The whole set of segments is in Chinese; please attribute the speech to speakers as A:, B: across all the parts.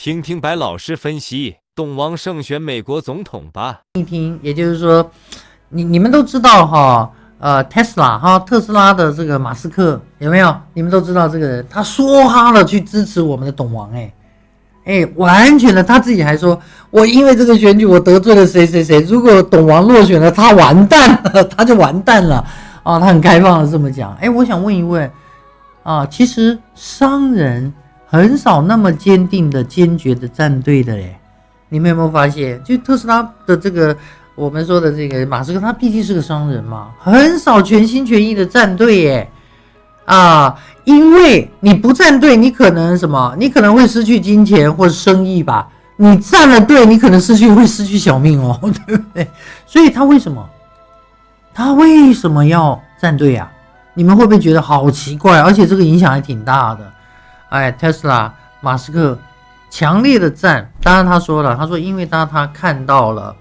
A: 听听白老师分析，董王胜选美国总统吧。
B: 一听，也就是说，你们都知道哈，特斯拉的这个马斯克有没有？你们都知道这个人，他说哈了去支持我们的董王，完全的，他自己还说，我因为这个选举我得罪了谁谁谁，如果董王落选了，他完蛋了，他就完蛋了啊！他很开放的这么讲。我想问一问啊，其实商人很少那么坚定的、坚决的站队的嘞。你们有没有发现？就特斯拉的这个我们说的这个马斯克，他毕竟是个商人嘛，很少全心全意的站队耶。因为你不站队，你可能什么？你可能会失去金钱或生意吧。你站了队，你可能会失去小命哦，对不对？所以他为什么要站队啊？你们会不会觉得好奇怪？而且这个影响还挺大的。特斯拉马斯克强烈的赞，当然他说因为他看到了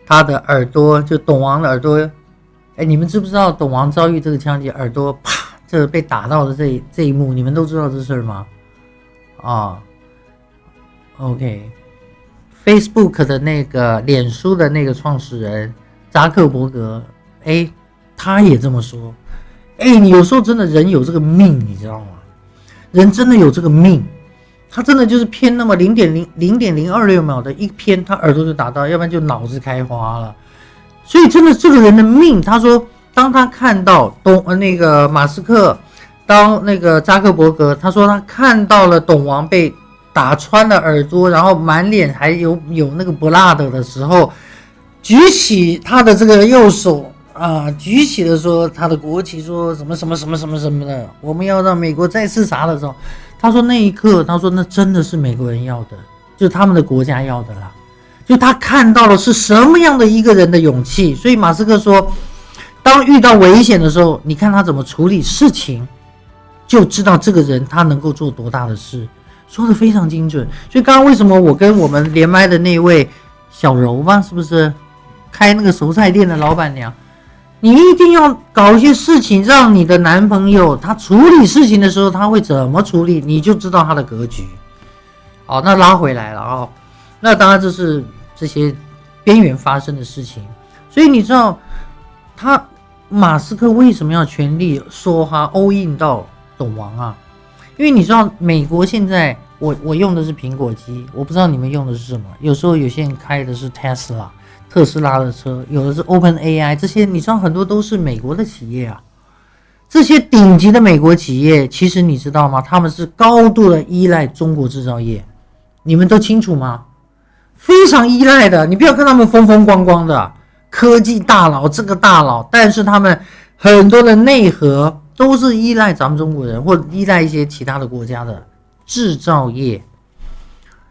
B: 他的耳朵，就董王的耳朵。你们知不知道董王遭遇这个枪击，耳朵啪，这个被打到的这一幕，你们都知道这事儿吗？OK，Facebook 的那个脸书的那个创始人扎克伯格，他也这么说。你有时候真的人有这个命，你知道吗？人真的有这个命，他真的就是偏那么0.026秒的一偏，他耳朵就打到，要不然就脑子开花了。所以真的这个人的命，他说，当他看到那个马斯克，当那个扎克伯格，他说他看到了董王被打穿了耳朵，然后满脸还有那个 blood 的时候，举起他的这个右手举起的说他的国旗，说什么什么什么什么什么的，我们要让美国再次啥的时候，他说那一刻，他说那真的是美国人要的，就是他们的国家要的啦。就他看到了是什么样的一个人的勇气，所以马斯克说，当遇到危险的时候，你看他怎么处理事情，就知道这个人他能够做多大的事，说的非常精准。所以刚刚为什么我跟我们连麦的那位小柔吧，是不是开那个熟菜店的老板娘，你一定要搞一些事情，让你的男朋友他处理事情的时候他会怎么处理，你就知道他的格局。好，那拉回来了那当然这是这些边缘发生的事情，所以你知道马斯克为什么要全力说哈 all in 到董王啊？因为你知道美国现在我用的是苹果机，我不知道你们用的是什么，有时候有些人开的是特斯拉的车，有的是 OpenAI， 这些你知道很多都是美国的企业啊。这些顶级的美国企业，其实你知道吗？他们是高度的依赖中国制造业，你们都清楚吗？非常依赖的，你不要看他们风风光光的科技大佬，这个大佬，但是他们很多的内核都是依赖咱们中国人，或者依赖一些其他的国家的制造业，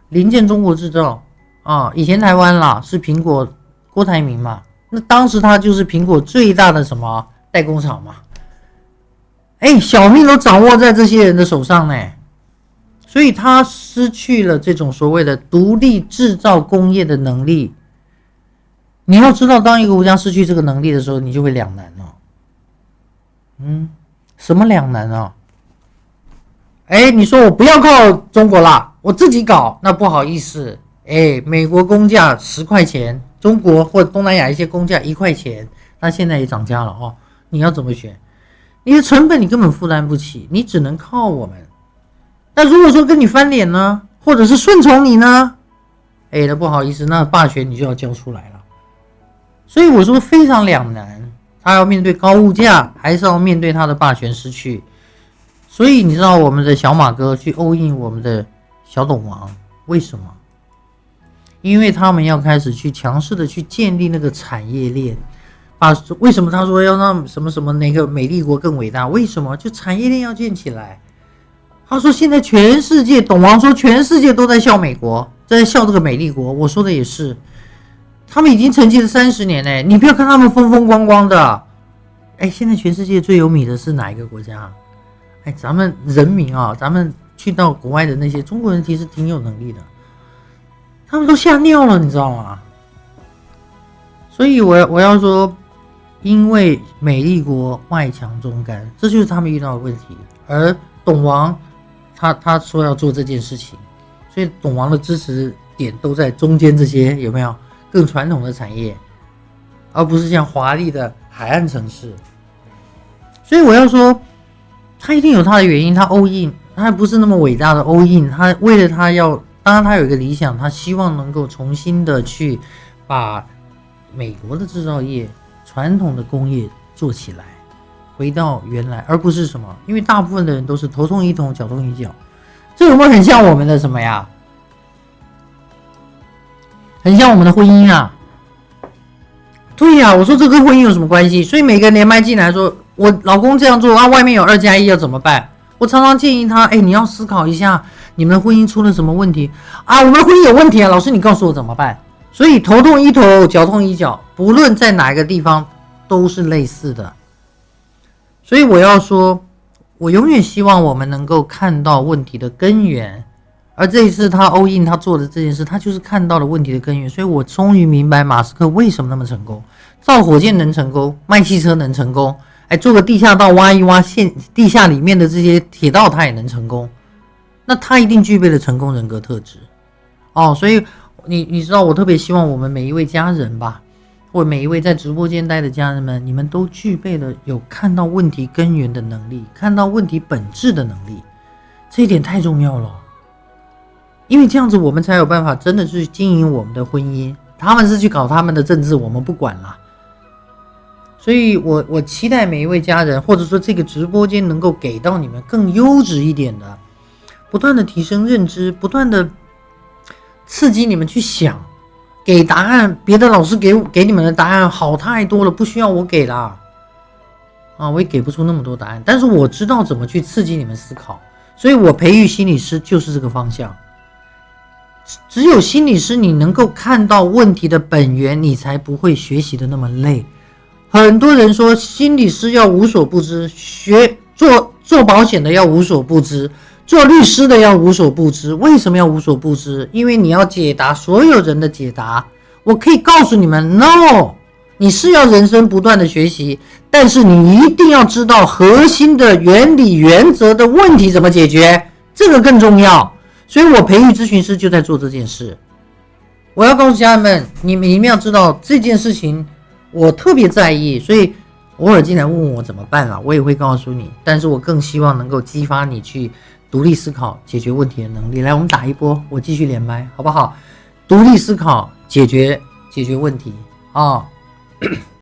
B: 零件中国制造以前台湾啦是苹果郭台铭嘛，那当时他就是苹果最大的什么代工厂嘛，小命都掌握在这些人的手上呢。所以他失去了这种所谓的独立制造工业的能力。你要知道，当一个国家失去这个能力的时候，你就会两难什么两难啊？你说我不要靠中国啦，我自己搞，那不好意思，美国工价10块钱，中国或东南亚一些工价1块钱，那现在也涨价了你要怎么选？你的成本你根本负担不起，你只能靠我们。那如果说跟你翻脸呢，或者是顺从你呢，那不好意思，那霸权你就要交出来了。所以我说非常两难，他要面对高物价，还是要面对他的霸权失去。所以你知道我们的小马哥去all in我们的小董王，为什么？因为他们要开始去强势的去建立那个产业链。为什么他说要让什么什么哪个美丽国更伟大？为什么？就产业链要建起来。他说现在全世界，董王说全世界都在笑美国，在笑这个美丽国。我说的也是，他们已经沉寂了30年嘞。你不要看他们风风光光的，现在全世界最有米的是哪一个国家？咱们人民咱们去到国外的那些中国人其实挺有能力的，他们都吓尿了，你知道吗？所以我要说，因为美丽国外强中干，这就是他们遇到的问题。而董王他说要做这件事情，所以董王的支持点都在中间这些有没有更传统的产业，而不是像华丽的海岸城市。所以我要说，他一定有他的原因，他 all in， 他还不是那么伟大的 all in， 他为了他要，当然他有一个理想，他希望能够重新的去把美国的制造业、传统的工业做起来，回到原来，而不是什么，因为大部分的人都是头痛医头，脚痛医脚，这有没有很像我们的什么呀？很像我们的婚姻啊。对呀，我说这跟婚姻有什么关系？所以每个人连麦进来说，我老公这样做啊，外面有2+1要怎么办？我常常建议他，你要思考一下，你们的婚姻出了什么问题啊？我们的婚姻有问题啊，老师你告诉我怎么办？所以头痛医头，脚痛医脚，不论在哪一个地方都是类似的。所以我要说，我永远希望我们能够看到问题的根源。而这一次他 all in 他做的这件事，他就是看到了问题的根源。所以我终于明白马斯克为什么那么成功，造火箭能成功，卖汽车能成功，做个地下道挖一挖地下里面的这些铁道他也能成功，那他一定具备了成功人格特质所以你知道，我特别希望我们每一位家人吧，或每一位在直播间待的家人们，你们都具备了有看到问题根源的能力，看到问题本质的能力，这一点太重要了。因为这样子我们才有办法真的去经营我们的婚姻，他们是去搞他们的政治，我们不管啦。所以我期待每一位家人，或者说这个直播间能够给到你们更优质一点的，不断的提升认知，不断的刺激你们去想，给答案，别的老师给你们的答案好太多了，不需要我给啦。我也给不出那么多答案，但是我知道怎么去刺激你们思考，所以我培育心理师就是这个方向。只有心理师你能够看到问题的本源，你才不会学习的那么累。很多人说心理师要无所不知，做保险的要无所不知，做律师的要无所不知。为什么要无所不知？因为你要解答所有人的解答。我可以告诉你们 ，no， 你是要人生不断的学习，但是你一定要知道核心的原理原则的问题怎么解决，这个更重要。所以我培育咨询师就在做这件事。我要告诉家人们，你们要知道这件事情我特别在意，所以偶尔进来问我怎么办我也会告诉你，但是我更希望能够激发你去独立思考解决问题的能力。来，我们打一波，我继续连麦好不好？独立思考解决问题